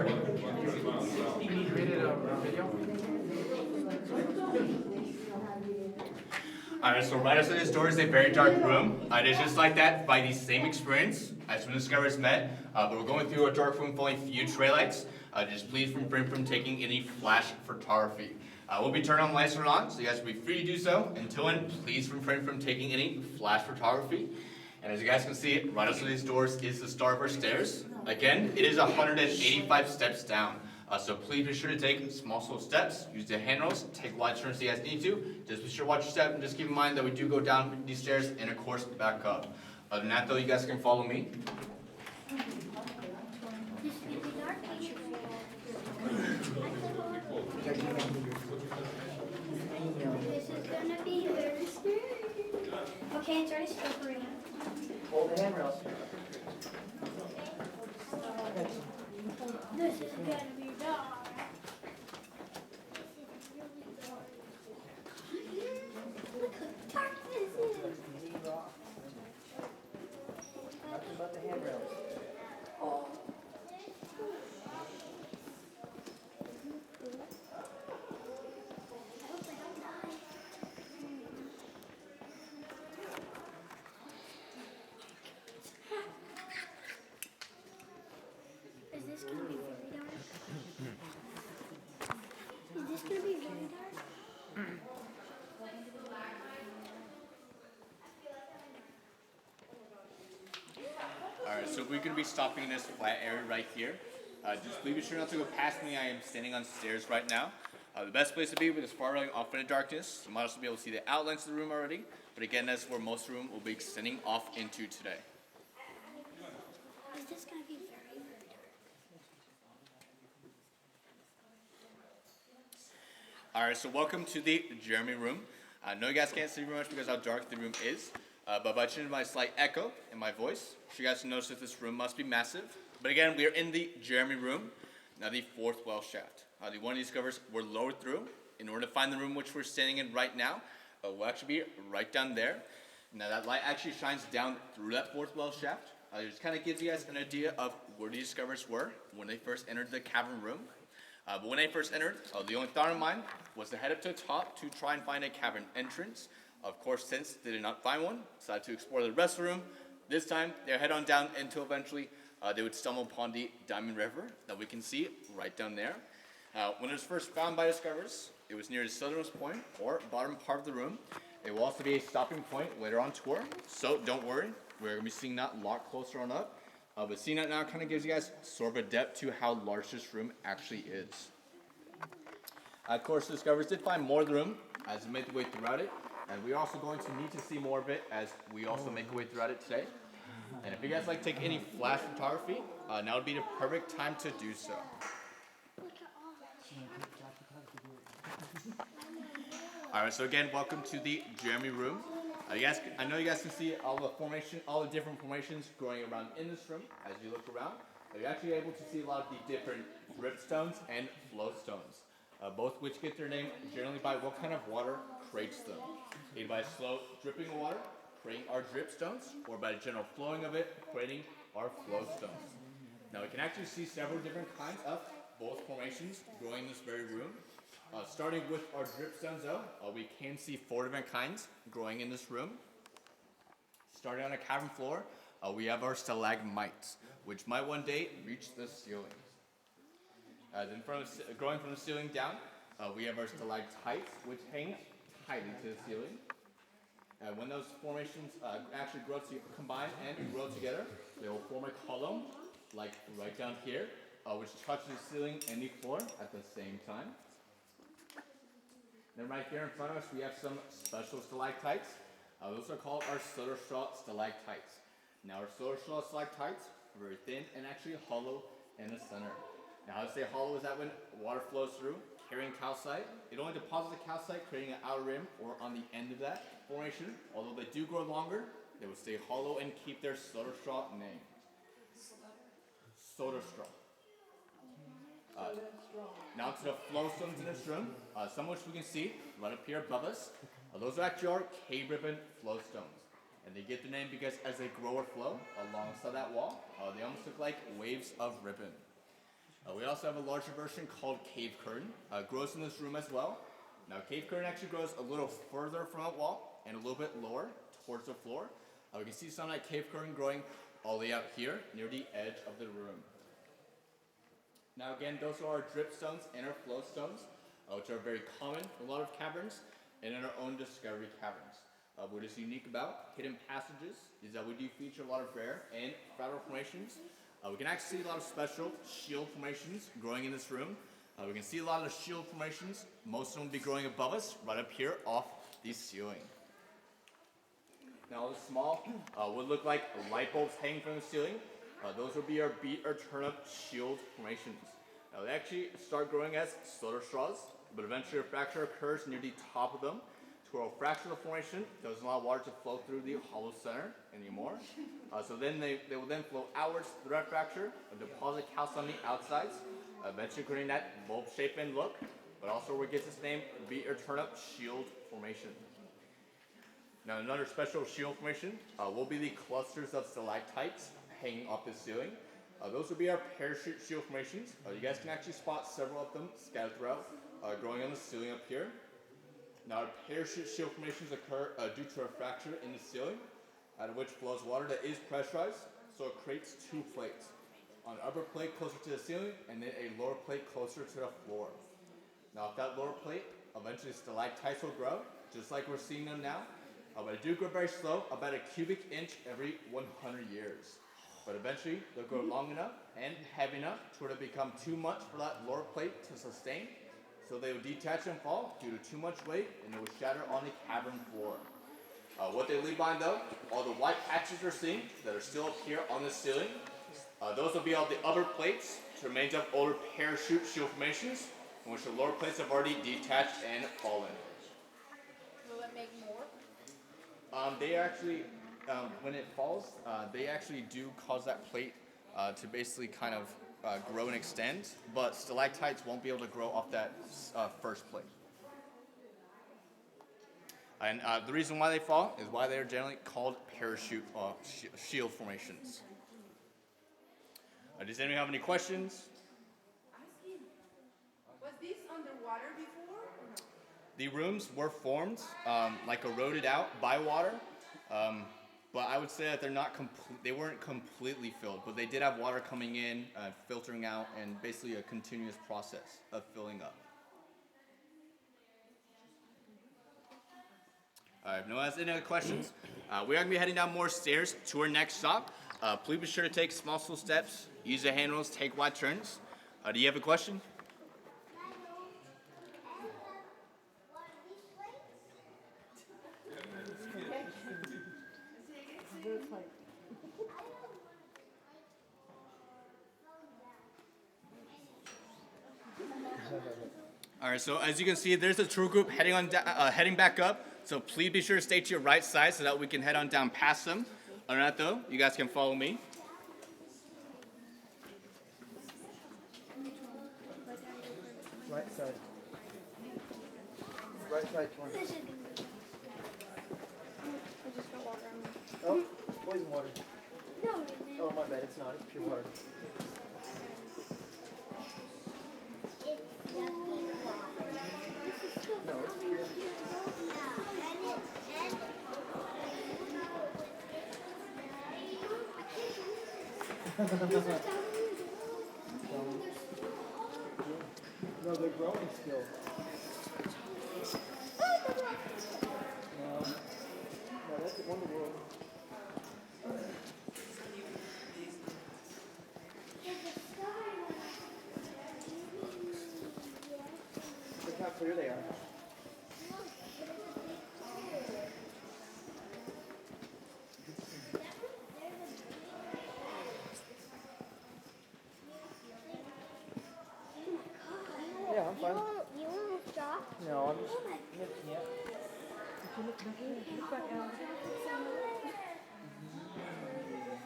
You created a video? Alright, so right outside this door is a very dark room. It is just like that by the same experience as when the Discoverers met. But we're going through a dark room full of huge trade lights. Just please refrain from taking any flash photography. We'll be turning on the lights on, so you guys will be free to do so. Until then, please refrain from taking any flash photography. And as you guys can see, right outside these doors is the start of our stairs. Again, it is 185 steps down. So please be sure to take small slow steps, use the handrails, take wide turns if you guys need to. Just be sure to watch your step and just keep in mind that we do go down these stairs and of course back up. Other than that though, you guys can follow me. This is gonna be very scary. Okay, it's already slippery. Hold the handrails. This is gonna be dark. Look how dark this is. Nothing but the handrails. Oh. I hope I don't die. Is this gonna be very dark? Is this gonna be very dark? Alright, so we're going to be stopping in this flat area right here. Just please be sure not to go past me. I am standing on stairs right now. The best place to be is far away off in the darkness. You might also be able to see the outlines of the room already. But again, that's where most of the room will be extending off into today. Is this gonna be very, very dark? Alright, so welcome to the Jeremy room. I know you guys can't see very much because how dark the room is. But by changing my slight echo in my voice, you guys can notice that this room must be massive. But again, we are in the Jeremy room, now the fourth well shaft. The one of these covers were lowered through. In order to find the room which we're standing in right now, we'll actually be right down there. Now that light actually shines down through that fourth well shaft. It just kind of gives you guys an idea of where the discoverers were when they first entered the cavern room. But when they first entered, the only thought in mind was to head up to the top to try and find a cavern entrance. Of course, since they did not find one, decided to explore the rest of the room. This time, they'll head on down until eventually they would stumble upon the Diamond River that we can see right down there. When it was first found by discoverers, it was near the southernmost point or bottom part of the room. It will also be a stopping point later on tour, so don't worry. We're going to be seeing that a lot closer on up. But seeing that now kind of gives you guys sort of a depth to how large this room actually is. Of course, the discoverers did find more of the room as they made their way throughout it. And we're also going to need to see more of it as we also make our way throughout it today. And if you guys like to take any flash photography, now would be the perfect time to do so. Alright, so again, welcome to the Jeremy room. I know you guys can see all the different formations growing around in this room as you look around. You're actually able to see a lot of the different dripstones and flowstones, both which get their name generally by what kind of water creates them. Either by slow dripping of water, creating our dripstones, or by the general flowing of it, creating our flowstones. Now we can actually see several different kinds of both formations growing in this very room. Starting with our dripstones though, we can see 4 different kinds growing in this room. Starting on a cavern floor, we have our stalagmites, which might one day reach the ceiling. Then growing from the ceiling down, we have our stalactites, which hang tightly to the ceiling. When those formations actually combine and grow together, they will form a column, like right down here, which touches the ceiling and the floor at the same time. Then right here in front of us, we have some special stalactites. Those are called our soda straw stalactites. Now our soda straw stalactites are very thin and actually hollow in the center. Now how to say hollow is that when water flows through, carrying calcite, it only deposits the calcite, creating an outer rim or on the end of that formation. Although they do grow longer, they will stay hollow and keep their soda straw name. Soda straw. Now to the flowstones in this room, some of which we can see right up here above us. Those are actually our K-ribbon flowstones. And they get their name because as they grow or flow alongside that wall, they almost look like waves of ribbon. We also have a larger version called Cave Curtain. Grows in this room as well. Now, Cave Curtain actually grows a little further from the wall and a little bit lower towards the floor. We can see some of that Cave Curtain growing all the way out here near the edge of the room. Now again, those are our drip stones and our flow stones, which are very common in a lot of caverns and in our own Discovery Caverns. What is unique about Hidden Passages is that we do feature a lot of rare and fractal formations. We can actually see a lot of special shield formations growing in this room. We can see a lot of shield formations. Most of them will be growing above us, right up here off the ceiling. Now the small would look like light bulbs hanging from the ceiling. Those will be our beat or turn up shield formations. Now they actually start growing as soda straws, but eventually a fracture occurs near the top of them. To a fractional formation, doesn't allow water to flow through the hollow center anymore. So then they will then flow outwards through that fracture and deposit calcium on the outsides, eventually creating that bulb shape and look, but also where it gets its name, beat or turn up shield formation. Now another special shield formation will be the clusters of stalactites hanging off the ceiling. Those will be our parachute shield formations. You guys can actually spot several of them scattered throughout, growing on the ceiling up here. Now our parachute shield formations occur due to a fracture in the ceiling, out of which flows water that is pressurized, so it creates two plates. An upper plate closer to the ceiling, and then a lower plate closer to the floor. Now if that lower plate, eventually stalactites will grow, just like we're seeing them now. But they do grow very slow, about a cubic inch every 100 years. But eventually, they'll grow long enough and heavy enough to where they become too much for that lower plate to sustain. So they will detach and fall due to too much weight, and they will shatter on the cavern floor. What they leave behind though, all the white patches we're seeing that are still up here on the ceiling, those will be all the upper plates, which are made of older parachute shield formations, in which the lower plates have already detached and fallen. Will it make more? They actually, when it falls, they actually do cause that plate to basically kind of grow and extend, but stalactites won't be able to grow off that first plate. And the reason why they fall is why they're generally called parachute shield formations. Does anyone have any questions? Was this underwater before? The rooms were formed, like eroded out by water, but I would say that they weren't completely filled, but they did have water coming in, filtering out, and basically a continuous process of filling up. All right, no one has any other questions? We are going to be heading down more stairs to our next stop. Please be sure to take small slow steps, use the handrails, take wide turns. Do you have a question? All right, so as you can see, there's a tour group heading back up. So please be sure to stay to your right side so that we can head on down past them. Other than that, though, you guys can follow me. Right side. Right side corner. Oh, poison water. No, Oh, my bad. It's not. It's pure water. No, it's pure. No, they're growing still. No, that's the Wonder World. Look how clear they are. Yeah, I'm fine. You won't stop? No, I'm just lifting it.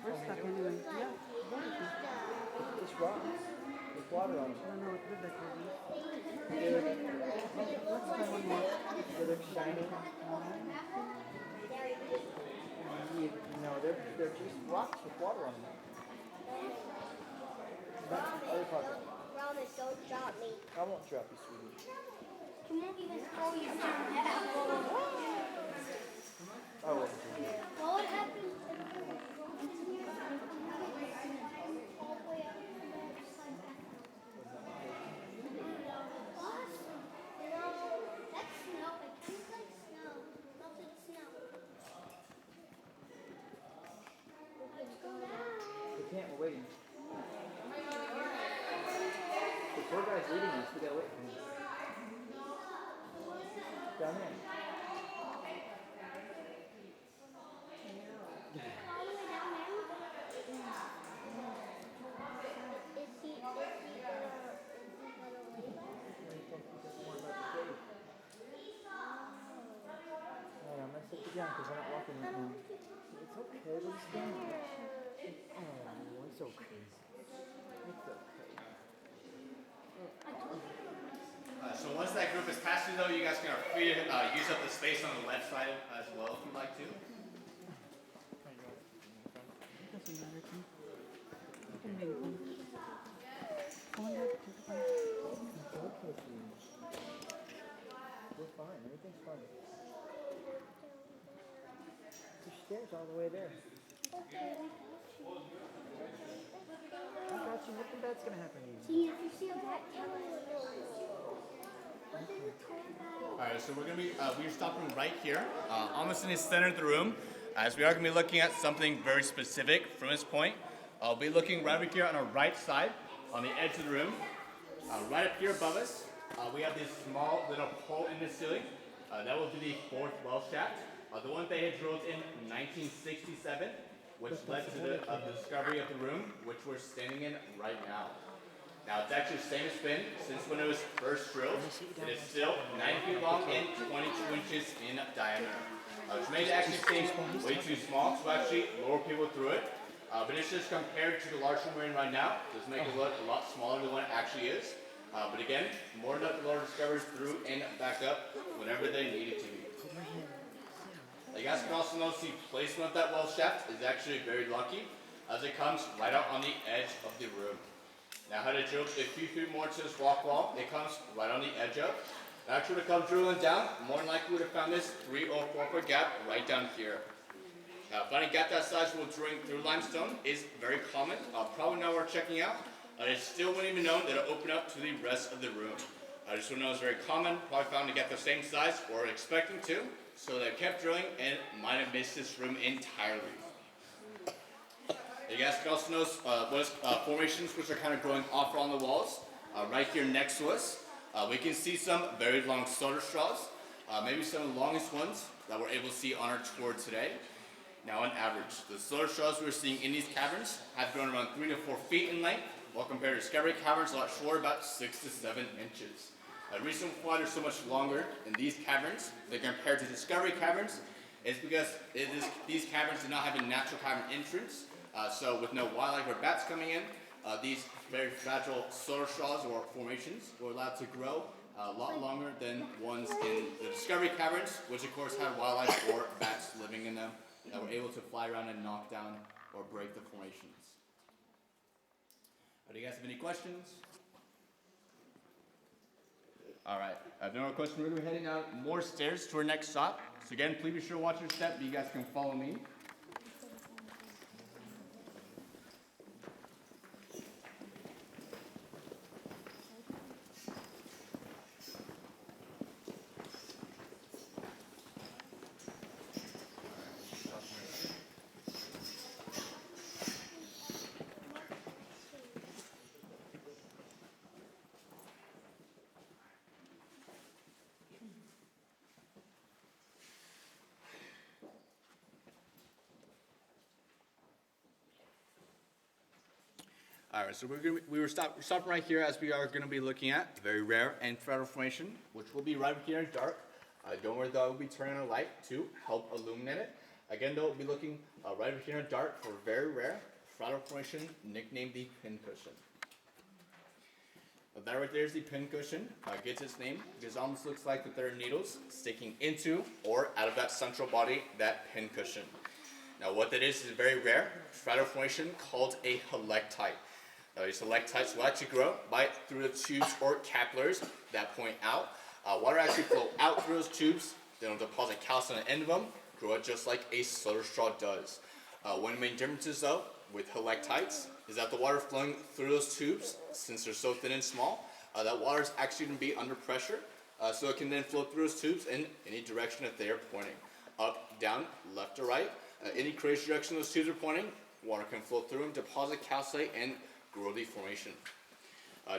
We're stuck anyway. Yeah. Just rocks. There's water on them. I don't know what good that will be. They're, Let's try one more. they're shining. No, they're just rocks with water on them. That's the other part. promise, don't drop me. I won't drop you, sweetie. He won't even throw you down. I won't do that. What would happen if all the way up to the other side back down? What? No, that's snow. It kind of like snow. Melted snow. Let's go down. We can't, we're waiting. The poor guy's leading us, we gotta wait for him. Down there. All the way down there? Is he gonna leave Alright, I'm gonna sit you down because we're not walking right now. It's okay, we're just standing. Oh, it's okay. It's okay. So once that group is past you, though, you guys can free to use up the space on the left side as well if you'd like to. Doesn't matter to me. You can make one. Come on, Dad. Take a bite. It's okay, sweetie. We're fine, everything's fine. There's stairs all the way there. I got you, nothing bad's gonna happen to you. See, if you see a black tower, what did the tour guide? All right, so we're stopping right here, almost in the center of the room, as we are going to be looking at something very specific from this point. I'll be looking right over here on our right side, on the edge of the room. Right up here above us, we have this small little hole in the ceiling. That will be the fourth well shaft. The one they had drilled in 1967, which led to the discovery of the room, which we're standing in right now. Now, it's actually the same as been since when it was first drilled. It is still 9 feet long and 22 inches in diameter. Which made it actually seem way too small to actually lower people through it. But it's just compared to the large one we're in right now, does make it look a lot smaller than what it actually is. But again, more than enough the lower discoverers through and back up whenever they need it to be. You guys can also notice the placement of that well shaft is actually very lucky, as it comes right out on the edge of the room. Now, had it drilled a few feet more to this walk wall, it comes right on the edge of. Now, actually, to come drilling down, more than likely would have found this 3 or 4 foot gap right down here. Now, finding a gap that size while drilling through limestone is very common. Probably not worth checking out. It still wouldn't even know that it'll open up to the rest of the room. I just want to know it's very common. Probably found a gap the same size or expecting to. So they kept drilling and might have missed this room entirely. You guys can also notice formations which are kind of growing off on the walls. Right here next to us, we can see some very long solar straws, maybe some of the longest ones that we're able to see on our tour today. Now, on average, the solar straws we're seeing in these caverns have grown around 3 to 4 feet in length, while compared to Discovery caverns, a lot shorter, about 6 to 7 inches. The reason why they're so much longer in these caverns than compared to Discovery caverns is because these caverns do not have a natural cavern entrance. So with no wildlife or bats coming in, these very fragile solar straws or formations were allowed to grow a lot longer than ones in the Discovery caverns, which of course had wildlife or bats living in them that were able to fly around and knock down or break the formations. Do you guys have any questions? All right, no more questions. We're going to be heading down more stairs to our next stop. So again, please be sure to watch your step, but you guys can follow me. All right, so we're stopping right here as we are going to be looking at very rare and fragile formation, which will be right here in dark. Don't worry, though, we'll be turning on a light to help illuminate it. Again, though, we'll be looking right over here in dark for very rare fragile formation, nicknamed the pincushion. That right there is the pincushion. Gets its name because it almost looks like that there are needles sticking into or out of that central body, that pincushion. Now, what that is a very rare fragile formation called a halectite. These stalactites will actually grow right through the tubes or capillaries that point out. Water actually flow out through those tubes. They don't deposit calcium on the end of them, grow it just like a soda straw does. One of the main differences though with stalactites is that the water flowing through those tubes, since they're so thin and small, that water is actually going to be under pressure, so it can then flow through those tubes in any direction that they are pointing. Up, down, left, or right. Any crazy direction those tubes are pointing, water can flow through and deposit calcite and grow the formation.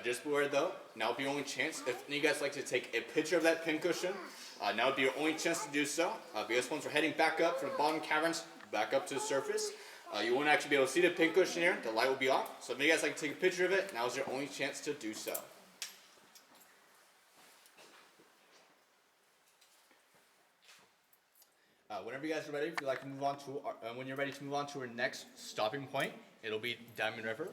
Just beware though, now would be your only chance, if any of you guys like to take a picture of that pincushion, now would be your only chance to do so, because once we're heading back up from the bottom caverns, back up to the surface, you won't actually be able to see the pincushion here, the light will be off, so if you guys like to take a picture of it, now is your only chance to do so. Whenever you guys are ready, if you'd like to move on to when you're ready to move on to our next stopping point, it'll be Diamond River.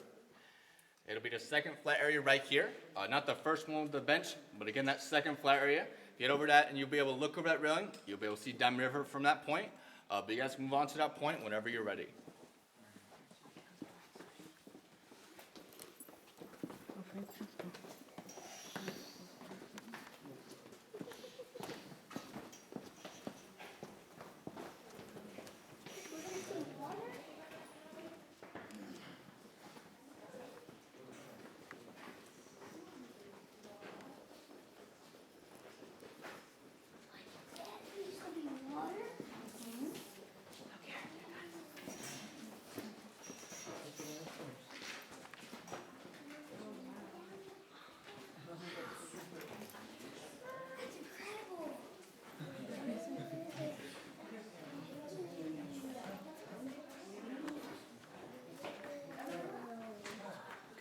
It'll be the second flat area right here, not the first one with the bench, but again that second flat area. Get over that and you'll be able to look over that railing. You'll be able to see Diamond River from that point. But you guys can move on to that point whenever you're ready.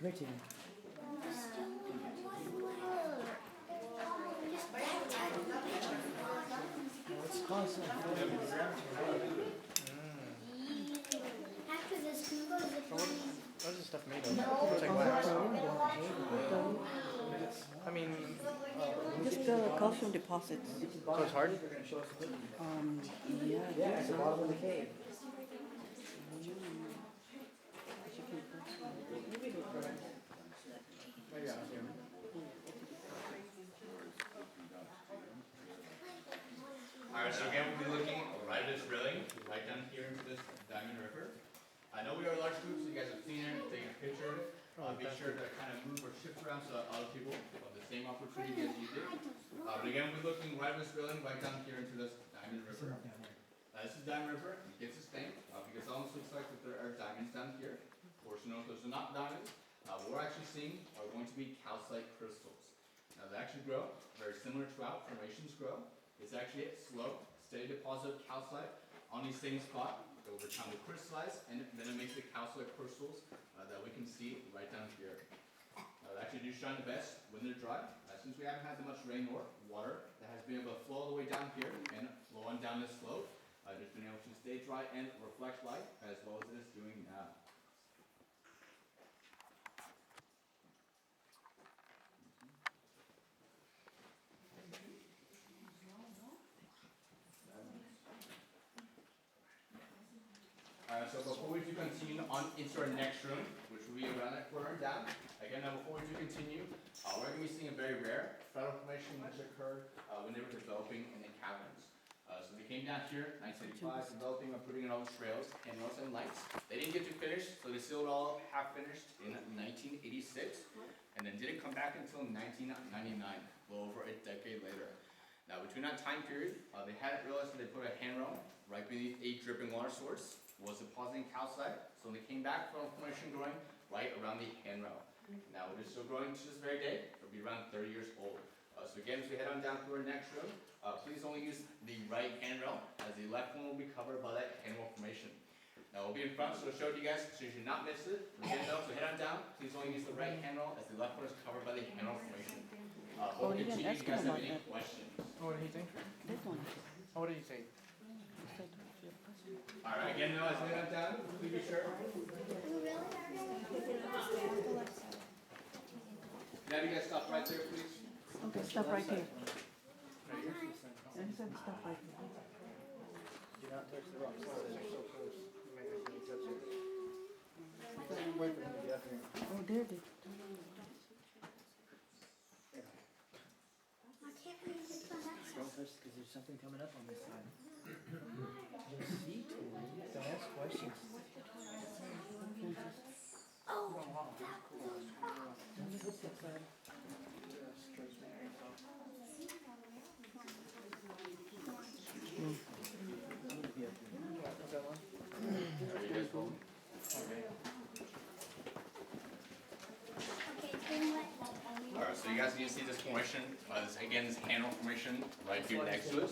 Come here, Tina. It's awesome. After this, can we go to the What is this stuff made of? Looks like wax. I mean, Just calcium deposits. so it's hard? Yeah. Yeah, it's the bottom of the cave. Alright, so again we'll be looking right at this railing, right down here into this Diamond River. I know we are a large group, so you guys have seen it, taken a picture of it. Be sure to kind of move or shift around so that other people have the same opportunity as you did. But again, we're looking right at this railing, right down here into this Diamond River. This is Diamond River, it gets its name because it almost looks like that there are diamonds down here. Of course, you know, those are not diamonds. What we're actually seeing are going to be calcite crystals. Now they actually grow, very similar to how formations grow. It's actually a slow, steady deposit of calcite on these same spot. Over time will crystallize, and then it makes the calcite crystals that we can see right down here. They actually do shine the best when they're dry. Since we haven't had that much rain or water, that has been able to flow all the way down here and flow on down this slope. It's been able to stay dry and reflect light as well as it is doing now. So before we do continue on into our next room, which will be around that corner and down, again, now before we do continue, we're going to be seeing a very rare federal formation which occurred when they were developing in the caverns. So they came down here, 1985, developing and putting in all the trails, handrails, and lights. They didn't get to finish, so they sealed it all half finished in 1986, and then didn't come back until 1999, a little over a decade later. Now between that time period, they hadn't realized that they put a handrail right beneath a dripping water source, was depositing calcite, so when they came back, federal formation growing right around the handrail. Now it is still growing to this very day, it'll be around 30 years old. So again, as we head on down to our next room, please only use the right handrail, as the left one will be covered by that handrail formation. Now we'll be in front, so I'll show it to you guys, so you should not miss it. Again though, so head on down, please only use the right handrail, as the left one is covered by the handrail formation. Before we you didn't continue, ask you guys him have about any that. questions? What did he think? This one. What did he think? Alright, again though, as we head on down, please be sure. Can I have you guys stop right there, please? Okay, stop right here. Right here? Yeah, he said stop right here. Do not touch the rocks. They're so close. You might actually touch it. Wait for him to get up here. Oh, there they nothing coming up on this side. Just see, Tori. Don't ask questions. Oh, Don't touch that side. Yeah. Is that one? Are you guys rolling? Okay. okay, then what? Alright, so you guys can see this formation. Again, this handle formation right here next to it.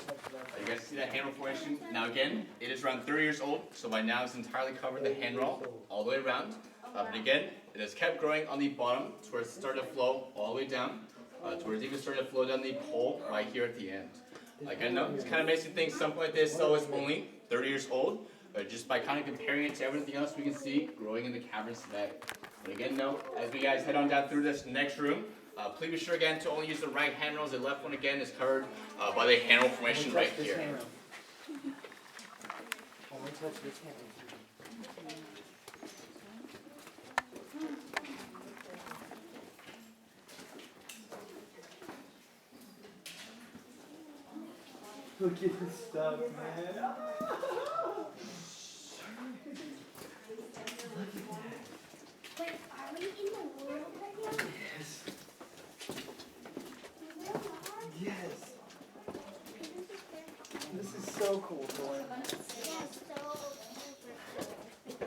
You guys see that handle formation? Now again, it is around 30 years old, so by now it's entirely covered the handrail all the way around. But again, it has kept growing on the bottom to where it started to flow all the way down, to where it's even started to flow down the pole right here at the end. Like I know, it kind of makes you think something like this though is only 30 years old, but just by kind of comparing it to everything else we can see growing in the caverns today. But again, no, as we guys head on down through this next room, please be sure again to only use the right handrails. The left one again is covered by the handle formation right here. Only touch this hand. Look at this stuff, man. Wait, are we in the world right now? Yes. We are? Yes. This is so cool, Tori. Yes, so super cool.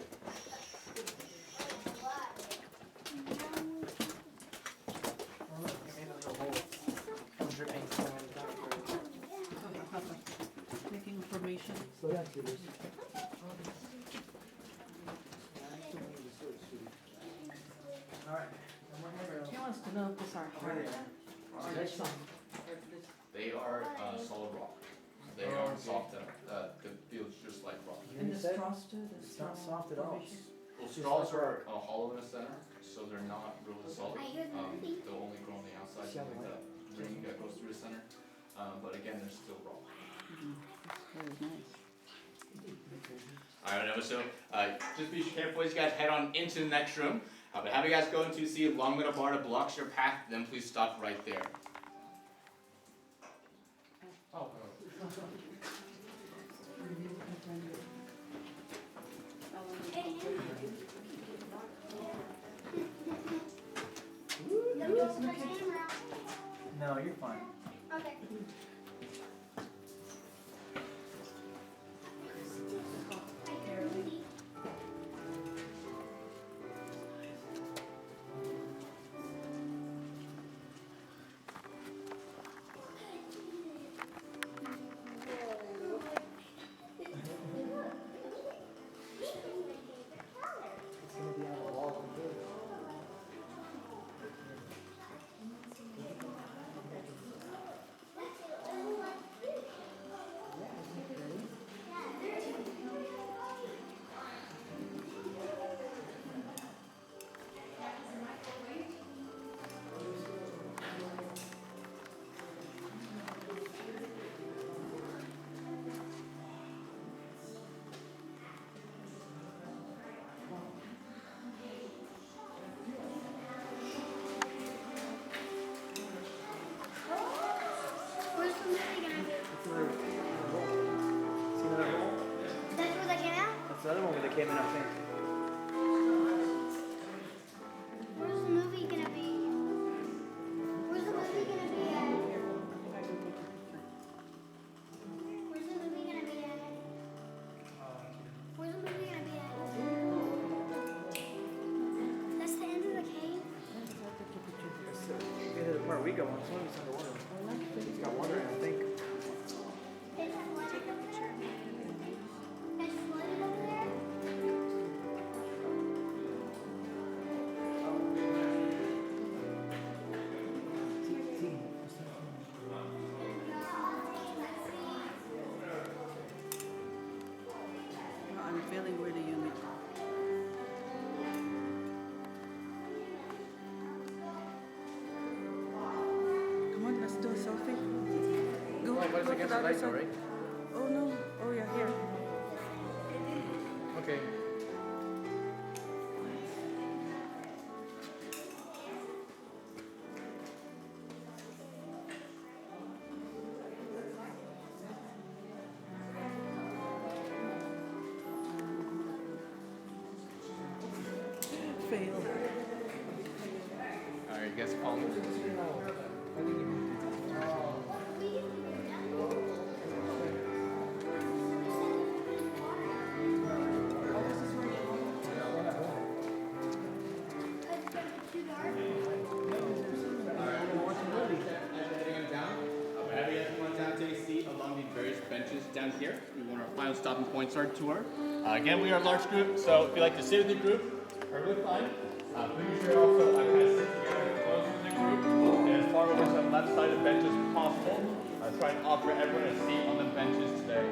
Oh, look, you made a little hole. I'm dripping some of the doctor. Making information. Slow down, Peters. Alright. He wants to know if this are hard. Or Next soft. They are solid rock. They aren't soft enough. It feels just like rock. And the straws too? The It's not straw soft at all. formation? Well, straws are hollow in the center, so they're not really solid. I hear the movie. They'll only grow on the outside, so like that ring that goes through the center. But again, they're still raw. Very nice. Alright, so just be careful as you guys head on into the next room. But have you guys go into see a long metal bar that blocks your path, then please stop right there. Oh. Let me just put the camera. No, you're fine. Okay. I hear the movie. It's gonna be on the wall from here. Where's the movie gonna be? It's another roll. See another roll? That's where they came out? That's the other one where they came in, I think. Where's the movie gonna be? Where's the movie gonna be at? Where's the movie gonna be at? Where's the movie gonna be at? That's the end of the cave? Yeah, the part we go on, some of it's underwater. It's got water in it, I think. It's flooded over there? It's flooded over there? I'm feeling really unique. Come on, let's do a selfie. Go, Oh, but it's go to against the the other light though, side. right? Oh no, oh yeah, here. Okay. Fail. All right, you guys follow me. Whenever you guys come on down, take a seat along the various benches down here. We want our final stopping points our tour. Again, we are a large group, so if you like to sit with the group, perfectly fine. Please sure also kind of sit together close to the group and as far over to the left side of the bench as possible. Try and offer everyone a seat on the benches today.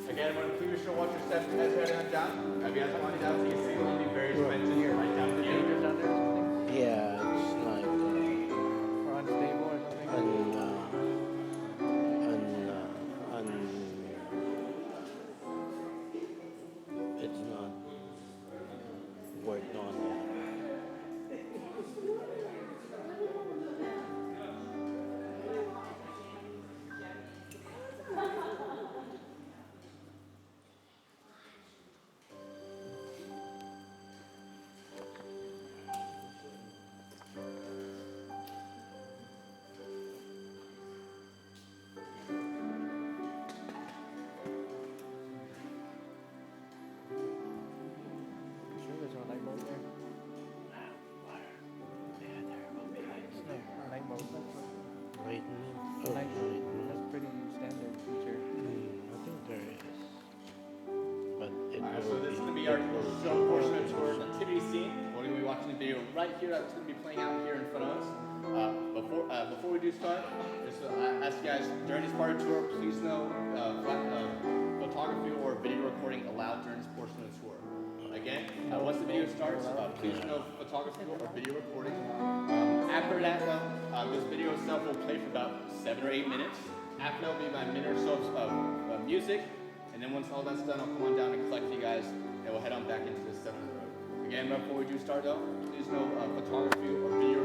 Again, everyone, please be sure to watch your steps as you're heading down. If you guys want to down, take a seat along the various benches right down here. Down there or something? Yeah, it's like Or unstable or something? it's not worked on yet. Sure, there's no light bulb there. Yeah, there will be lights there. Light bulb. Lightning. Light bulb. Lightning. That's pretty standard feature. I think there is. But it Alright, will so this is going to be it our will show portion of tour nativity scene. We're going to be watching the video right here that's going to be playing out here in front of us. Before we do start, just ask you guys, during this part of the tour, please know photography or video recording allowed during this portion of the tour. Again, once the video starts, please know photography or video recording. After that, though, this video itself will play for about 7 or 8 minutes. After that will be about a minute or so of music. And then once all that's done, I'll come on down and collect you guys, and we'll head on back into the center of the road. Again, before we do start, though, please know photography or video